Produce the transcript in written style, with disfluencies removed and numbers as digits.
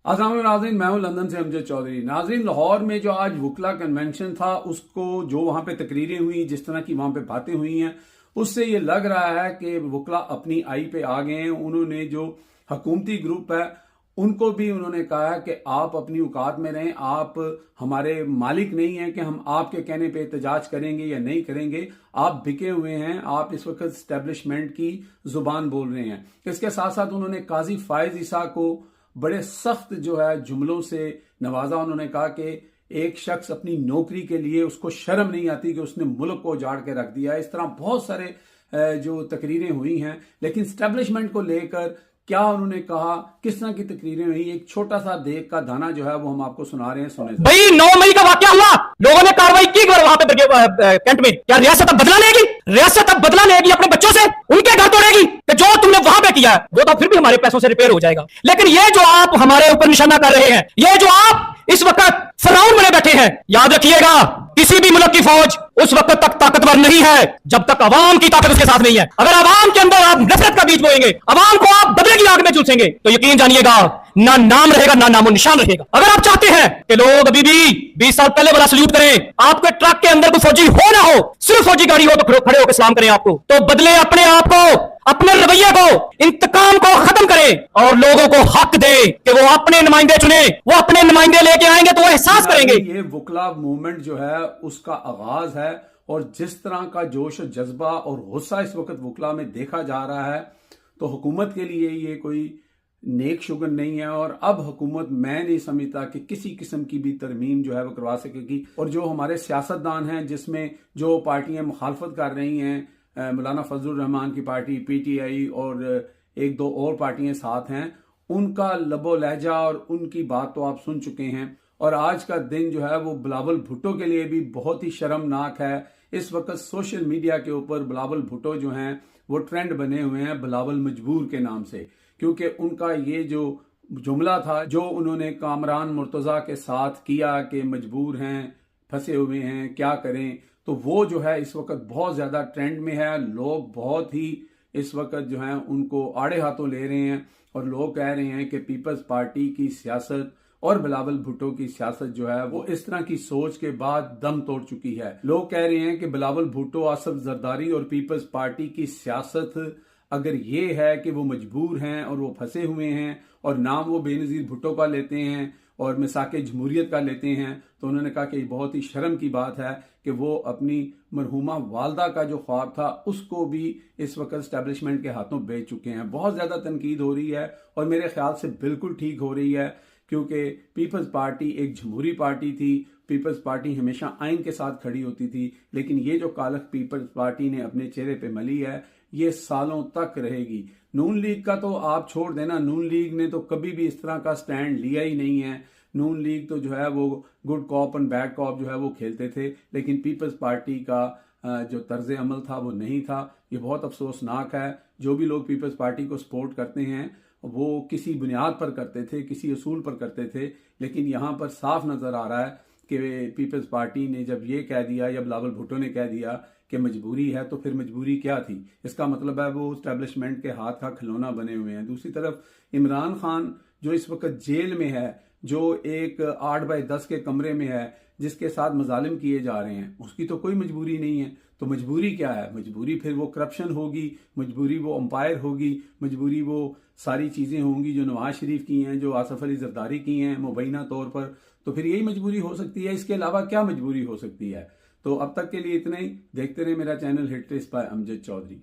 अस्सलाम वालेकुम नाज़रीन, मैं हूं लंदन से अमजद चौधरी। नाज़रीन, लाहौर में जो आज वुकला कन्वेंशन था, उसको जो वहां पे तकरीरें हुई, जिस तरह की वहां पे बातें हुई हैं, उससे ये लग रहा है कि वुकला अपनी आई पे आ गए हैं। उन्होंने जो हकूमती ग्रुप है उनको भी उन्होंने कहा है कि आप अपनी औकात में रहें, आप हमारे मालिक नहीं हैं कि हम आपके कहने पे एहतजाज करेंगे या नहीं करेंगे। आप बिके हुए हैं, आप इस वक्त स्टैब्लिशमेंट की जुबान बोल रहे हैं। इसके साथ साथ उन्होंने काजी फायज ईसा को बड़े सख्त जो है जुमलों से नवाजा। उन्होंने कहा कि एक शख्स अपनी नौकरी के लिए उसको शर्म नहीं आती कि उसने मुल्क को उजाड़ के रख दिया। इस तरह बहुत सारे जो तकरीरें हुई हैं, लेकिन स्टैब्लिशमेंट को लेकर क्या उन्होंने कहा, किस तरह की तकरीरें हुई, एक छोटा सा देख का दाना जो है वो हम आपको सुना रहे हैं। सुने भाई 9 मई का वाकया हुआ, लोगों ने कार्रवाई की वहां पे कैंट में। क्या रियासत अब बदला लेगी? रियासत अब बदला लेगी अपने बच्चों से, उनके घर तोड़ेगी कि जो तुमने वहां पे किया है वो तो फिर भी हमारे पैसों से रिपेयर हो जाएगा। लेकिन ये जो आप हमारे ऊपर निशाना कर रहे हैं, ये जो आप इस वक्त फराउन बने बैठे हैं, याद रखिएगा किसी भी मुल्क की फौज उस वक्त तक ताकतवर नहीं है जब तक अवाम की ताकत उसके साथ नहीं है। अगर अवाम के अंदर आप नफरत का बीज बोएंगे, अवाम को आप बदले की आग में झुलसेंगे, तो यकीन जानिएगा ना नाम रहेगा ना नामो निशान रहेगा। अगर आप चाहते हैं कि लोग अभी भी 20 साल पहले वाला सल्यूट करें, आपके ट्रक के अंदर कोई फौजी हो ना हो, सिर्फ फौजी गाड़ी हो तो खड़े होकर सलाम करें आपको, तो बदले अपने आप को, अपने रवैये को, इंतकाम को खत्म करें और लोगों को हक दे कि वो अपने नुमाइंदे चुने। वो अपने नुमाइंदे लेके आएंगे तो वो एहसास करेंगे। ये वुकला मूवमेंट जो है उसका आगाज है, और जिस तरह का जोश जज्बा और गुस्सा इस वक्त वुकला में देखा जा रहा है, तो हुकूमत के लिए ये कोई नेक शुगन नहीं है। और अब हुकूमत, मैं नहीं समझता कि किसी किस्म की भी तरमीम जो है वो करवा सकेगी। और जो हमारे सियासतदान हैं, जिसमें जो पार्टियां मुखालफत कर रही हैं, मौलाना फजलुर रहमान की पार्टी, पीटीआई और एक दो और पार्टियां साथ हैं, उनका लबो लहजा और उनकी बात तो आप सुन चुके हैं। और आज का दिन जो है वो बिलावल भुट्टो के लिए भी बहुत ही शर्मनाक है। इस वक्त सोशल मीडिया के ऊपर बिलावल भुट्टो जो हैं वो ट्रेंड बने हुए हैं बिलावल मजबूर के नाम से, क्योंकि उनका ये जो जुमला था जो उन्होंने कामरान मुर्तजा के साथ किया कि मजबूर हैं, फंसे हुए हैं, क्या करें, तो वो जो है इस वक्त बहुत ज्यादा ट्रेंड में है। लोग बहुत ही इस वक्त जो है उनको आड़े हाथों ले रहे हैं, और लोग कह रहे हैं कि पीपल्स पार्टी की सियासत और बिलावल भुट्टो की सियासत जो है वो इस तरह की सोच के बाद दम तोड़ चुकी है। लोग कह रहे हैं कि बिलावल भुट्टो, आसफ जरदारी और पीपल्स पार्टी की सियासत अगर ये है कि वो मजबूर हैं और वो फंसे हुए हैं, और नाम वो बेनजीर भुट्टो का लेते हैं और मिसाके जमहूरियत का लेते हैं, तो उन्होंने कहा कि बहुत ही शर्म की बात है कि वो अपनी मरहूमा वालदा का जो ख्वाब था उसको भी इस वक्त स्टैब्लिशमेंट के हाथों बेच चुके हैं। बहुत ज्यादा तनकीद हो रही है, और मेरे ख्याल से बिल्कुल ठीक हो रही है, क्योंकि पीपल्स पार्टी एक जमहूरी पार्टी थी। पीपल्स पार्टी हमेशा आइन के साथ खड़ी होती थी, लेकिन ये जो कालख पीपल्स पार्टी ने अपने चेहरे पे मली है, ये सालों तक रहेगी। नून लीग का तो आप छोड़ देना, नून लीग ने तो कभी भी इस तरह का स्टैंड लिया ही नहीं है। नून लीग तो जो है वो good cop and bad cop जो है वो खेलते थे, लेकिन पीपल्स पार्टी का जो तर्ज अमल था वो नहीं था। ये बहुत अफसोसनाक है। जो भी लोग पीपल्स पार्टी को सपोर्ट करते हैं वो किसी बुनियाद पर करते थे, किसी असूल पर करते थे, लेकिन यहाँ पर साफ नजर आ रहा है कि पीपल्स पार्टी ने जब ये कह दिया, या बिलावल भुट्टो ने कह दिया कि मजबूरी है, तो फिर मजबूरी क्या थी? इसका मतलब है वो स्टैब्लिशमेंट के हाथ का खिलौना बने हुए हैं। दूसरी तरफ इमरान खान जो इस वक्त जेल में है, जो एक 8x10 के कमरे में है, जिसके साथ मजालिम किए जा रहे हैं, उसकी तो कोई मजबूरी नहीं है। तो मजबूरी क्या है? मजबूरी फिर वो करप्शन होगी, मजबूरी वो अंपायर होगी, मजबूरी वो सारी चीजें होंगी जो नवाज शरीफ की हैं, जो आसफ अली जरदारी की हैं मुबैना तौर पर। तो फिर यही मजबूरी हो सकती है, इसके अलावा क्या मजबूरी हो सकती है? तो अब तक के लिए इतना ही। देखते रहे मेरा channel hit list by Amjad Chaudhary.